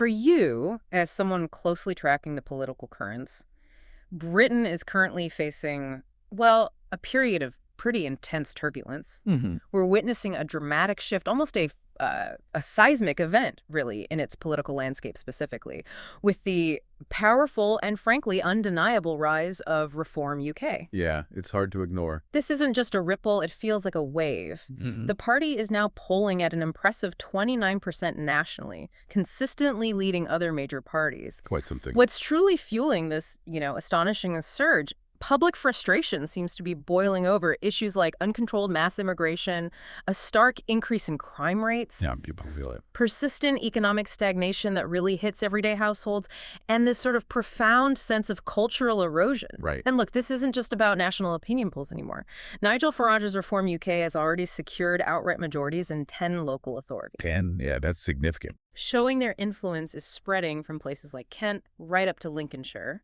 For you, as someone closely tracking the political currents, Britain is currently facing, well, a period of pretty intense turbulence. Hmm. We're witnessing a dramatic shift, almost a seismic event, really, in its political landscape specifically, with the powerful and frankly undeniable rise of Reform UK. Yeah, it's hard to ignore. This isn't just a ripple, it feels like a wave. Hmm. The party is now polling at an impressive 29% nationally, consistently leading other major parties. Quite something. What's truly fueling this, astonishing surge? Public frustration seems to be boiling over issues like uncontrolled mass immigration, a stark increase in crime rates, Yeah, people feel it. persistent economic stagnation that really hits everyday households, and this sort of profound sense of cultural erosion. Right. And look, this isn't just about national opinion polls anymore. Nigel Farage's Reform UK has already secured outright majorities in 10 local authorities, 10? Yeah, that's significant. showing their influence is spreading from places like Kent right up to Lincolnshire.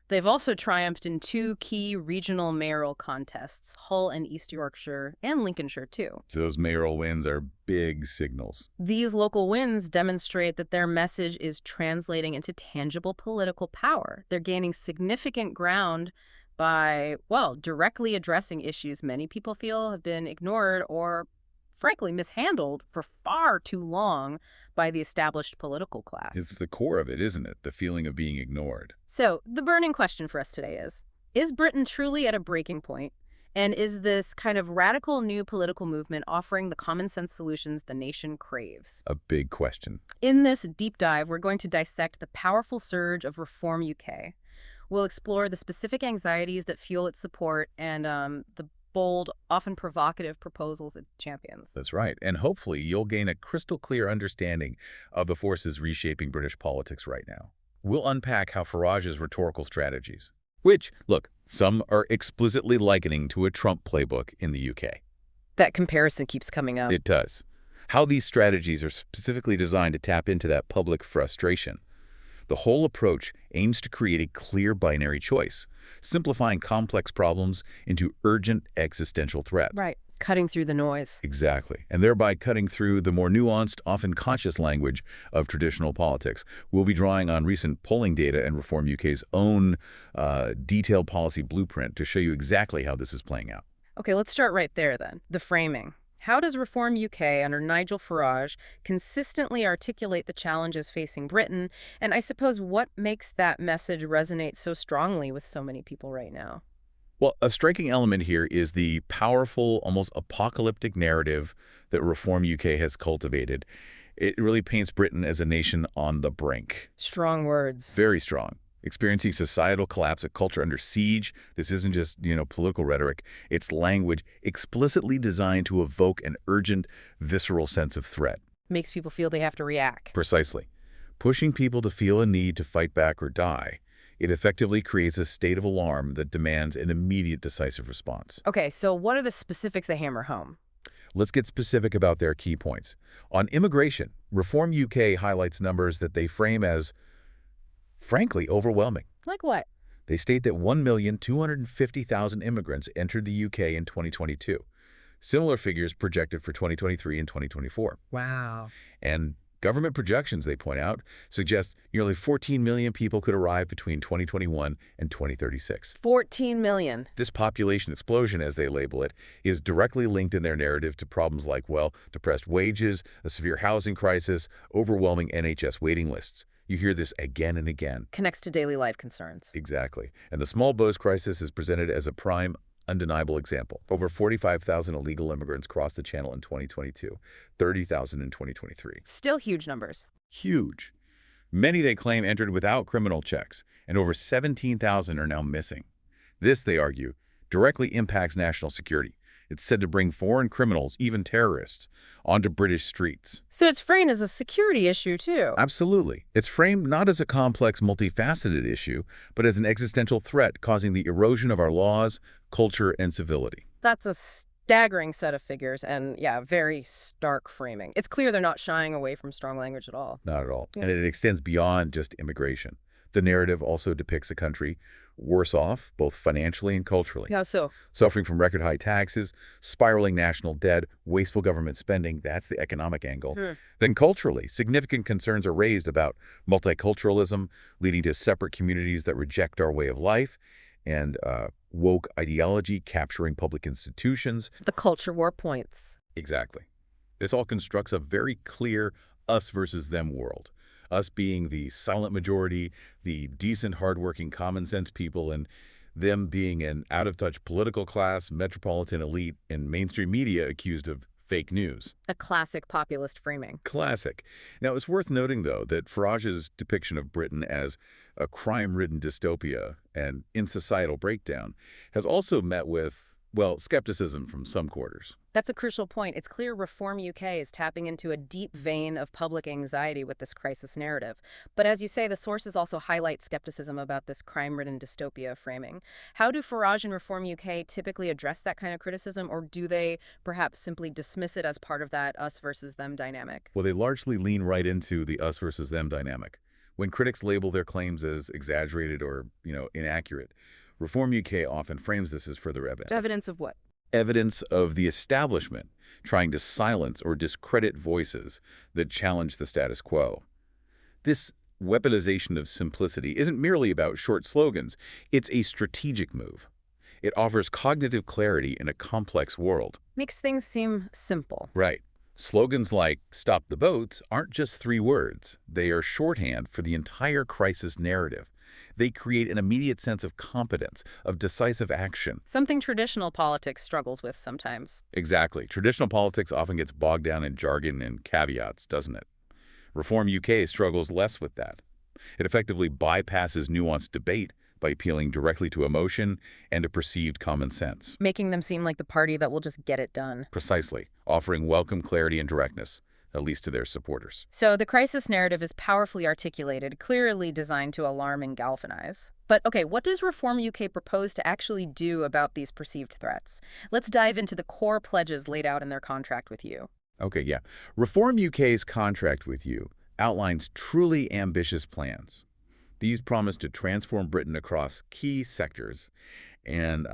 They've also triumphed in 2 key regional mayoral contests, Hull and East Yorkshire, and Lincolnshire, too. So those mayoral wins are big signals. These local wins demonstrate that their message is translating into tangible political power. They're gaining significant ground by, well, directly addressing issues many people feel have been ignored or, frankly, mishandled for far too long by the established political class. It's the core of it, isn't it? The feeling of being ignored. So, the burning question for us today is Britain truly at a breaking point? And is this kind of radical new political movement offering the common sense solutions the nation craves? A big question. In this deep dive, we're going to dissect the powerful surge of Reform UK. We'll explore the specific anxieties that fuel its support and the bold, often provocative proposals it champions. That's right. And hopefully you'll gain a crystal clear understanding of the forces reshaping British politics right now. We'll unpack how Farage's rhetorical strategies, which, look, some are explicitly likening to a Trump playbook in the UK. That comparison keeps coming up. It does. How these strategies are specifically designed to tap into that public frustration. The whole approach aims to create a clear binary choice, simplifying complex problems into urgent existential threats. Right. Cutting through the noise. Exactly. And thereby cutting through the more nuanced, often conscious language of traditional politics. We'll be drawing on recent polling data and Reform UK's own detailed policy blueprint to show you exactly how this is playing out. Okay, let's start right there then. The framing. How does Reform UK under Nigel Farage consistently articulate the challenges facing Britain? And I suppose what makes that message resonate so strongly with so many people right now? Well, a striking element here is the powerful, almost apocalyptic narrative that Reform UK has cultivated. It really paints Britain as a nation on the brink. Strong words. Very strong. Experiencing societal collapse, a culture under siege. This isn't just, political rhetoric. It's language explicitly designed to evoke an urgent, visceral sense of threat. Makes people feel they have to react. Precisely. Pushing people to feel a need to fight back or die. It effectively creates a state of alarm that demands an immediate decisive response. Okay, so what are the specifics that hammer home? Let's get specific about their key points. On immigration, Reform UK highlights numbers that they frame as, frankly, overwhelming. Like what? They state that 1,250,000 immigrants entered the UK in 2022. Similar figures projected for 2023 and 2024. Wow. And government projections, they point out, suggest nearly 14 million people could arrive between 2021 and 2036. 14 million. This population explosion, as they label it, is directly linked in their narrative to problems like, depressed wages, a severe housing crisis, overwhelming NHS waiting lists. You hear this again and again. Connects to daily life concerns. Exactly. And the small boats crisis is presented as a prime, undeniable example. Over 45,000 illegal immigrants crossed the channel in 2022, 30,000 in 2023. Still huge numbers. Huge. Many, they claim, entered without criminal checks, and over 17,000 are now missing. This, they argue, directly impacts national security. It's said to bring foreign criminals, even terrorists, onto British streets. So it's framed as a security issue, too. Absolutely. It's framed not as a complex, multifaceted issue, but as an existential threat causing the erosion of our laws, culture, and civility. That's a staggering set of figures and, very stark framing. It's clear they're not shying away from strong language at all. Not at all. Yeah. And it extends beyond just immigration. The narrative also depicts a country worse off, both financially and culturally, How so? suffering from record-high taxes, spiraling national debt, wasteful government spending. That's the economic angle. Then culturally, significant concerns are raised about multiculturalism, leading to separate communities that reject our way of life, and woke ideology capturing public institutions. The culture war points. Exactly. This all constructs a very clear us versus them world. Us being the silent majority, the decent, hardworking, common-sense people, and them being an out-of-touch political class, metropolitan elite, and mainstream media accused of fake news. A classic populist framing. Classic. Now, it's worth noting, though, that Farage's depiction of Britain as a crime-ridden dystopia and in societal breakdown has also met with, well, skepticism from some quarters. That's a crucial point. It's clear Reform UK is tapping into a deep vein of public anxiety with this crisis narrative. But as you say, the sources also highlight skepticism about this crime-ridden dystopia framing. How do Farage and Reform UK typically address that kind of criticism, or do they perhaps simply dismiss it as part of that us versus them dynamic? Well, they largely lean right into the us versus them dynamic. When critics label their claims as exaggerated or, inaccurate, Reform UK often frames this as further evidence. Evidence of what? Evidence of the establishment trying to silence or discredit voices that challenge the status quo. This weaponization of simplicity isn't merely about short slogans. It's a strategic move. It offers cognitive clarity in a complex world. Makes things seem simple. Right. Slogans like "Stop the Boats" aren't just 3 words. They are shorthand for the entire crisis narrative. They create an immediate sense of competence, of decisive action. Something traditional politics struggles with sometimes. Exactly. Traditional politics often gets bogged down in jargon and caveats, doesn't it? Reform UK struggles less with that. It effectively bypasses nuanced debate by appealing directly to emotion and to perceived common sense. Making them seem like the party that will just get it done. Precisely. Offering welcome clarity and directness, at least to their supporters. So the crisis narrative is powerfully articulated, clearly designed to alarm and galvanize. But okay, what does Reform UK propose to actually do about these perceived threats? Let's dive into the core pledges laid out in their contract with you. Okay, yeah. Reform UK's contract with you outlines truly ambitious plans. These promise to transform Britain across key sectors, and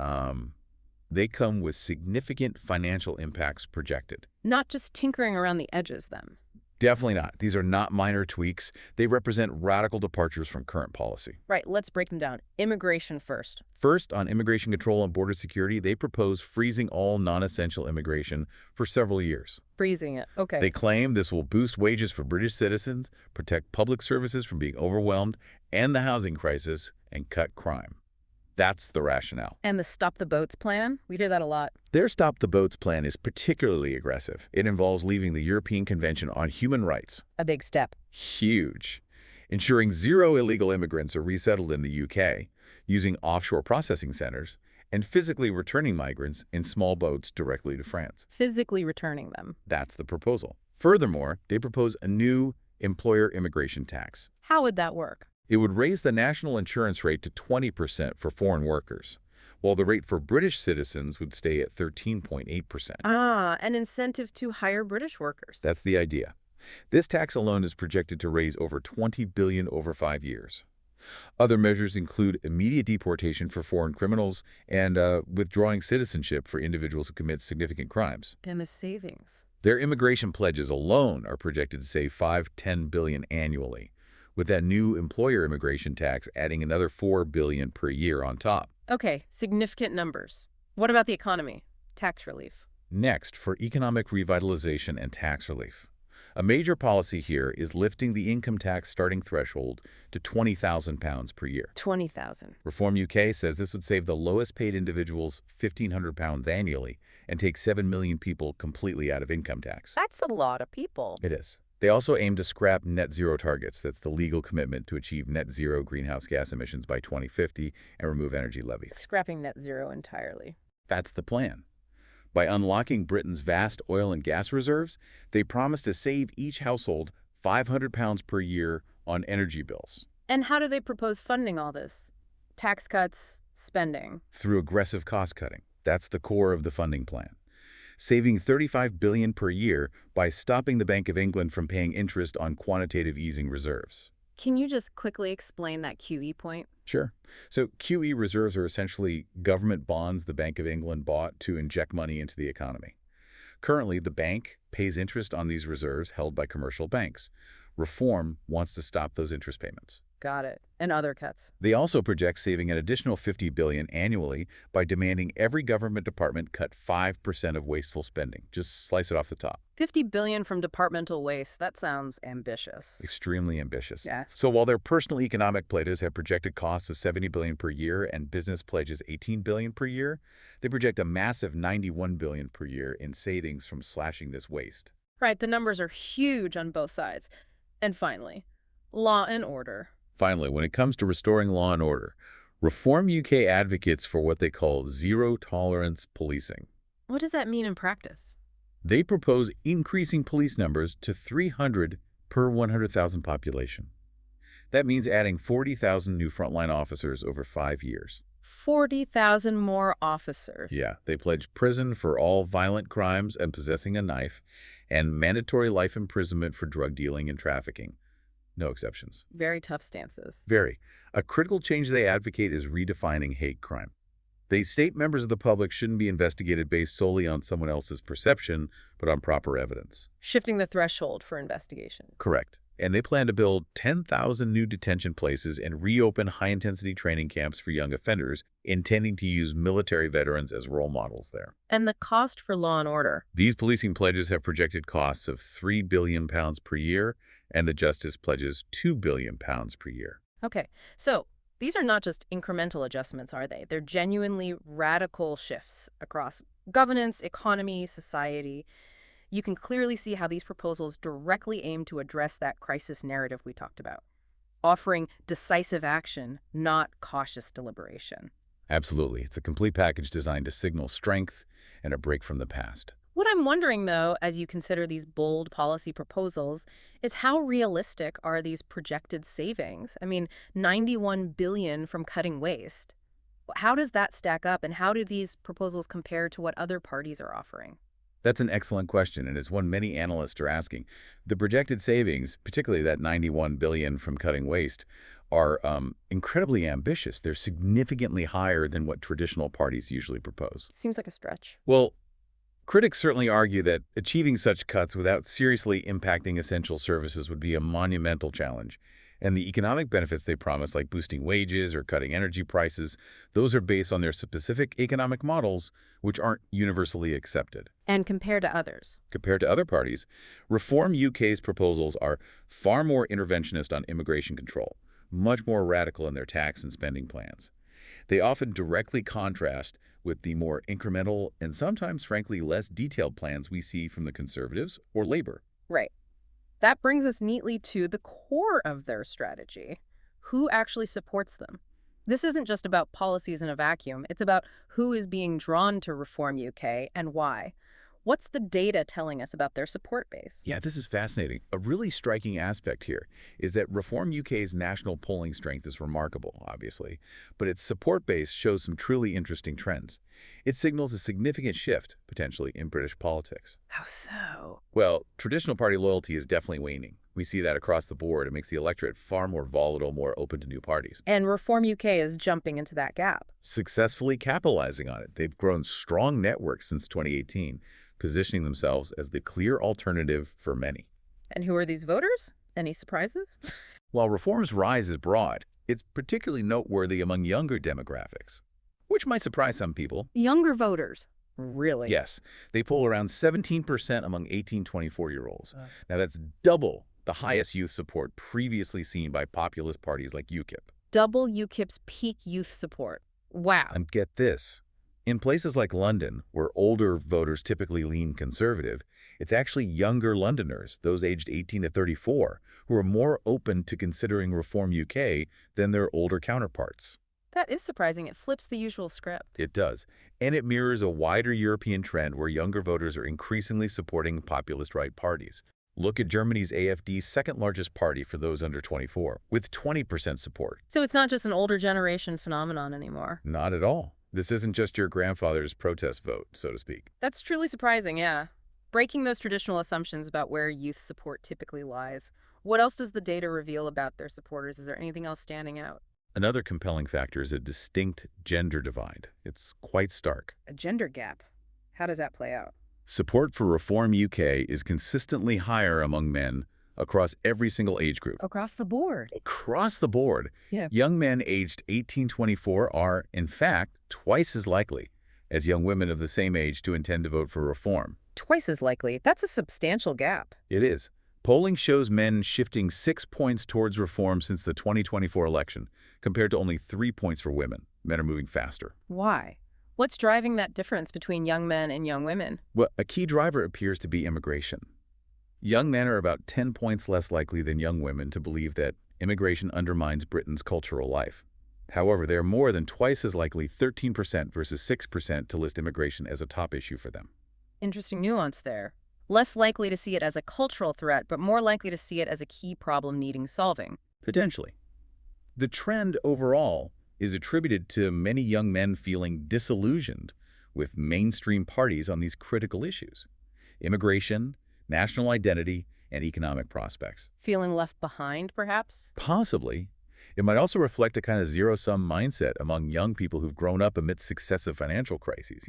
they come with significant financial impacts projected. Not just tinkering around the edges, then. Definitely not. These are not minor tweaks. They represent radical departures from current policy. Right, let's break them down. Immigration first. First, on immigration control and border security, they propose freezing all non-essential immigration for several years. Freezing it, okay. They claim this will boost wages for British citizens, protect public services from being overwhelmed, end the housing crisis, and cut crime. That's the rationale. And the Stop the Boats plan? We hear that a lot. Their Stop the Boats plan is particularly aggressive. It involves leaving the European Convention on Human Rights. A big step. Huge. Ensuring 0 illegal immigrants are resettled in the UK, using offshore processing centers, and physically returning migrants in small boats directly to France. Physically returning them. That's the proposal. Furthermore, they propose a new employer immigration tax. How would that work? It would raise the national insurance rate to 20% for foreign workers, while the rate for British citizens would stay at 13.8%. Ah, an incentive to hire British workers. That's the idea. This tax alone is projected to raise over $20 billion over 5 years. Other measures include immediate deportation for foreign criminals and withdrawing citizenship for individuals who commit significant crimes. And the savings. Their immigration pledges alone are projected to save $5–10 billion annually, with that new employer immigration tax adding another $4 billion per year on top. Okay, significant numbers. What about the economy? Tax relief. Next, for economic revitalization and tax relief. A major policy here is lifting the income tax starting threshold to £20,000 per year. 20,000. Reform UK says this would save the lowest paid individuals £1,500 annually and take 7 million people completely out of income tax. That's a lot of people. It is. They also aim to scrap net zero targets. That's the legal commitment to achieve net zero greenhouse gas emissions by 2050 and remove energy levies. Scrapping net zero entirely. That's the plan. By unlocking Britain's vast oil and gas reserves, they promise to save each household £500 per year on energy bills. And how do they propose funding all this? Tax cuts, spending. Through aggressive cost cutting. That's the core of the funding plan. Saving $35 billion per year by stopping the Bank of England from paying interest on quantitative easing reserves. Can you just quickly explain that QE point? Sure. So QE reserves are essentially government bonds the Bank of England bought to inject money into the economy. Currently, the bank pays interest on these reserves held by commercial banks. Reform wants to stop those interest payments. Got it. And other cuts. They also project saving an additional $50 billion annually by demanding every government department cut 5% of wasteful spending. Just slice it off the top. $50 billion from departmental waste. That sounds ambitious. Extremely ambitious. Yeah. So while their personal economic pledges have projected costs of $70 billion per year and business pledges $18 billion per year, they project a massive $91 billion per year in savings from slashing this waste. Right, the numbers are huge on both sides. And finally, law and order. Finally, when it comes to restoring law and order, Reform UK advocates for what they call zero-tolerance policing. What does that mean in practice? They propose increasing police numbers to 300 per 100,000 population. That means adding 40,000 new frontline officers over 5 years. 40,000 more officers. Yeah, they pledge prison for all violent crimes and possessing a knife, and mandatory life imprisonment for drug dealing and trafficking. No exceptions. Very tough stances. Very. A critical change they advocate is redefining hate crime. They state members of the public shouldn't be investigated based solely on someone else's perception, but on proper evidence. Shifting the threshold for investigation. Correct. And they plan to build 10,000 new detention places and reopen high-intensity training camps for young offenders, intending to use military veterans as role models there. And the cost for law and order? These policing pledges have projected costs of £3 billion per year, and the Justice pledges £2 billion per year. Okay, so these are not just incremental adjustments, are they? They're genuinely radical shifts across governance, economy, society. You can clearly see how these proposals directly aim to address that crisis narrative we talked about, offering decisive action, not cautious deliberation. Absolutely. It's a complete package designed to signal strength and a break from the past. What I'm wondering, though, as you consider these bold policy proposals, is how realistic are these projected savings? I mean, $91 billion from cutting waste. How does that stack up, and how do these proposals compare to what other parties are offering? That's an excellent question, and it's one many analysts are asking. The projected savings, particularly that $91 billion from cutting waste, are incredibly ambitious. They're significantly higher than what traditional parties usually propose. Seems like a stretch. Well, critics certainly argue that achieving such cuts without seriously impacting essential services would be a monumental challenge. And the economic benefits they promise, like boosting wages or cutting energy prices, those are based on their specific economic models, which aren't universally accepted. And compared to others? Compared to other parties, Reform UK's proposals are far more interventionist on immigration control, much more radical in their tax and spending plans. They often directly contrast with the more incremental and sometimes, frankly, less detailed plans we see from the Conservatives or Labour. Right. That brings us neatly to the core of their strategy. Who actually supports them? This isn't just about policies in a vacuum. It's about who is being drawn to Reform UK and why. What's the data telling us about their support base? Yeah, this is fascinating. A really striking aspect here is that Reform UK's national polling strength is remarkable, obviously, but its support base shows some truly interesting trends. It signals a significant shift, potentially, in British politics. How so? Well, traditional party loyalty is definitely waning. We see that across the board. It makes the electorate far more volatile, more open to new parties. And Reform UK is jumping into that gap. Successfully capitalizing on it. They've grown strong networks since 2018, positioning themselves as the clear alternative for many. And who are these voters? Any surprises? While Reform's rise is broad, it's particularly noteworthy among younger demographics, which might surprise some people. Younger voters? Really? Yes. They poll around 17% among 18-24-year-olds. Now, that's double the highest youth support previously seen by populist parties like UKIP. Double UKIP's peak youth support. Wow. And get this. In places like London, where older voters typically lean conservative, it's actually younger Londoners, those aged 18 to 34, who are more open to considering Reform UK than their older counterparts. That is surprising. It flips the usual script. It does. And it mirrors a wider European trend where younger voters are increasingly supporting populist right parties. Look at Germany's AfD's second-largest party for those under 24, with 20% support. So it's not just an older generation phenomenon anymore. Not at all. This isn't just your grandfather's protest vote, so to speak. That's truly surprising, yeah. Breaking those traditional assumptions about where youth support typically lies. What else does the data reveal about their supporters? Is there anything else standing out? Another compelling factor is a distinct gender divide. It's quite stark. A gender gap. How does that play out? Support for Reform UK is consistently higher among men across every single age group. Across the board. Across the board, Yeah. young men aged 18–24 are, in fact, twice as likely as young women of the same age to intend to vote for reform. Twice as likely. That's a substantial gap. It is. Polling shows men shifting 6 points towards reform since the 2024 election, compared to only 3 points for women. Men are moving faster. Why? What's driving that difference between young men and young women? Well, a key driver appears to be immigration. Young men are about 10 points less likely than young women to believe that immigration undermines Britain's cultural life. However, they are more than twice as likely, 13% versus 6%, to list immigration as a top issue for them. Interesting nuance there. Less likely to see it as a cultural threat, but more likely to see it as a key problem needing solving. Potentially. The trend overall is attributed to many young men feeling disillusioned with mainstream parties on these critical issues: immigration, national identity, and economic prospects. Feeling left behind, perhaps? Possibly. It might also reflect a kind of zero-sum mindset among young people who've grown up amidst successive financial crises,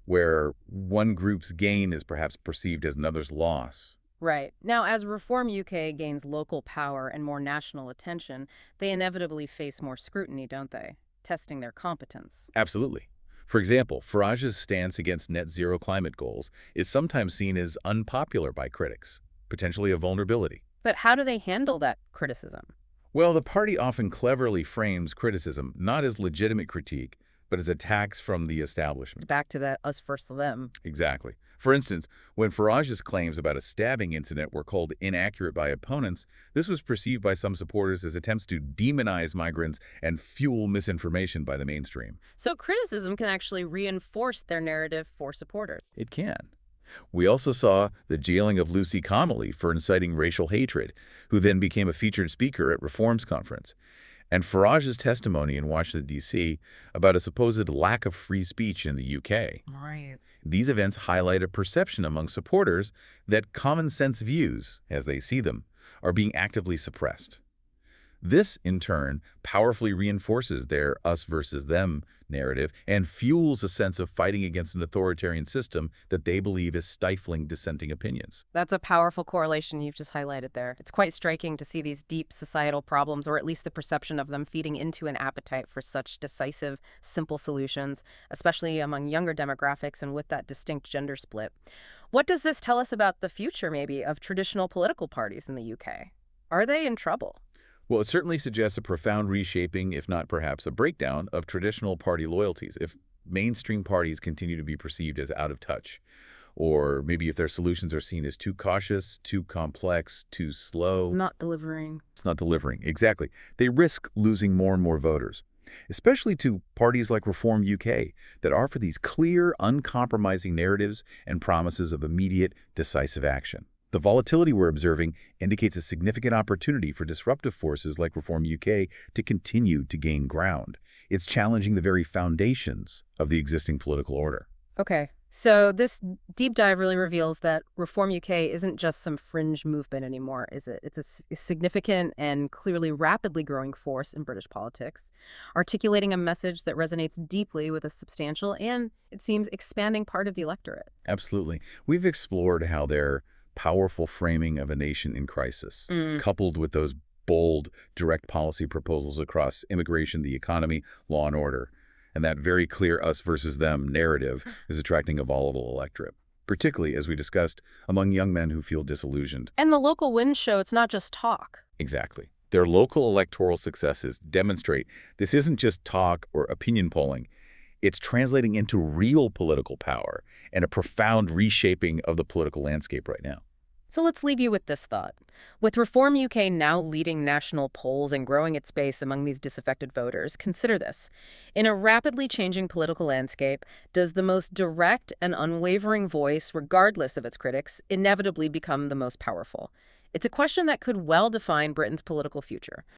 where one group's gain is perhaps perceived as another's loss. Right. Now, as Reform UK gains local power and more national attention, they inevitably face more scrutiny, don't they? Testing their competence. Absolutely. For example, Farage's stance against net zero climate goals is sometimes seen as unpopular by critics, potentially a vulnerability. But how do they handle that criticism? Well, the party often cleverly frames criticism not as legitimate critique, but as attacks from the establishment. Back to that us versus them. Exactly. For instance, when Farage's claims about a stabbing incident were called inaccurate by opponents, this was perceived by some supporters as attempts to demonize migrants and fuel misinformation by the mainstream. So criticism can actually reinforce their narrative for supporters. It can. We also saw the jailing of Lucy Connolly for inciting racial hatred, who then became a featured speaker at Reform's conference, and Farage's testimony in Washington, D.C. about a supposed lack of free speech in the UK. Right. These events highlight a perception among supporters that common-sense views, as they see them, are being actively suppressed. This, in turn, powerfully reinforces their us versus them narrative and fuels a sense of fighting against an authoritarian system that they believe is stifling dissenting opinions. That's a powerful correlation you've just highlighted there. It's quite striking to see these deep societal problems, or at least the perception of them, feeding into an appetite for such decisive, simple solutions, especially among younger demographics and with that distinct gender split. What does this tell us about the future, maybe, of traditional political parties in the UK? Are they in trouble? Well, it certainly suggests a profound reshaping, if not perhaps a breakdown, of traditional party loyalties if mainstream parties continue to be perceived as out of touch, or maybe if their solutions are seen as too cautious, too complex, too slow. Not delivering. It's not delivering. Exactly. They risk losing more and more voters, especially to parties like Reform UK that offer these clear, uncompromising narratives and promises of immediate, decisive action. The volatility we're observing indicates a significant opportunity for disruptive forces like Reform UK to continue to gain ground. It's challenging the very foundations of the existing political order. Okay, so this deep dive really reveals that Reform UK isn't just some fringe movement anymore, is it? It's a significant and clearly rapidly growing force in British politics, articulating a message that resonates deeply with a substantial and, it seems, expanding part of the electorate. Absolutely. We've explored how their powerful framing of a nation in crisis, coupled with those bold, direct policy proposals across immigration, the economy, law and order, and that very clear us versus them narrative is attracting a volatile electorate, particularly, as we discussed, among young men who feel disillusioned. And the local wins show it's not just talk. Exactly. Their local electoral successes demonstrate this isn't just talk or opinion polling. It's translating into real political power and a profound reshaping of the political landscape right now. So let's leave you with this thought. With Reform UK now leading national polls and growing its base among these disaffected voters, consider this. In a rapidly changing political landscape, does the most direct and unwavering voice, regardless of its critics, inevitably become the most powerful? It's a question that could well define Britain's political future.